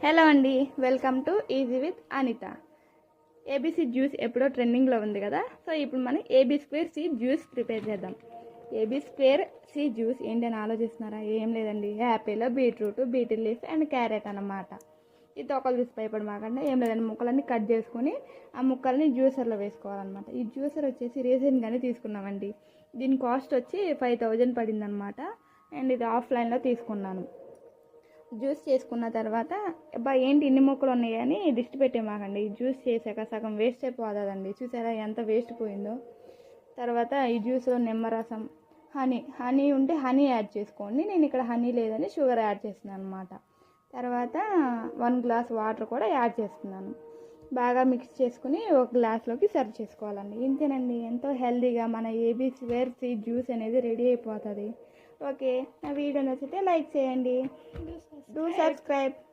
Hello అండి, welcome to easy with Anitha. ABC juice ఎప్పుడో ట్రెండింగ్లో ఉంది కదా. సో ఇప్పుడు మనం AB²C జ్యూస్ ప్రిపేర్ చేద్దాం. AB²C జ్యూస్ ఏంటి అని ఆలోచిస్తున్నారా? ఏం లేదండి, Apple, beetroot, beetle leaf and carrot అన్నమాట. ఈ తొక్కలు తీసి భయపడమాకండి, ఏం లేదండి, ముక్కలన్నీ కట్ చేసుకుని ఆ ముక్కల్ని జ్యూసర్లో వేసుకోవాలన్నమాట. ఈ జ్యూసర్ వచ్చేసి రీసెంట్గానే తీసుకున్నామండి. దీని కాస్ట్ వచ్చి 5000 పడిందనమాట. అండ్ ఇది ఆఫ్లైన్లో తీసుకున్నాను. జ్యూస్ చేసుకున్న తర్వాత ఏంటి ఇన్ని ముక్కలు ఉన్నాయని దిష్టి పెట్టేమాకండి. జ్యూస్ చేసాక సగం వేస్ట్ అయిపోతుందండి. చూసారా ఎంత వేస్ట్ పోయిందో. తర్వాత ఈ జ్యూస్లో నిమ్మరసం, హనీ ఉంటే హనీ యాడ్ చేసుకోండి. నేను ఇక్కడ హనీ లేదని షుగర్ యాడ్ చేస్తున్నాను అనమాట. తర్వాత 1 గ్లాస్ వాటర్ కూడా యాడ్ చేస్తున్నాను. బాగా మిక్స్ చేసుకుని ఒక గ్లాస్లోకి సర్వ్ చేసుకోవాలండి. ఇంతేనండి, ఎంతో హెల్తీగా మన AB²C జ్యూస్ అనేది రెడీ అయిపోతుంది. ఓకే, నా వీడియో నచ్చితే లైక్ చేయండి, డూ సబ్స్క్రైబ్.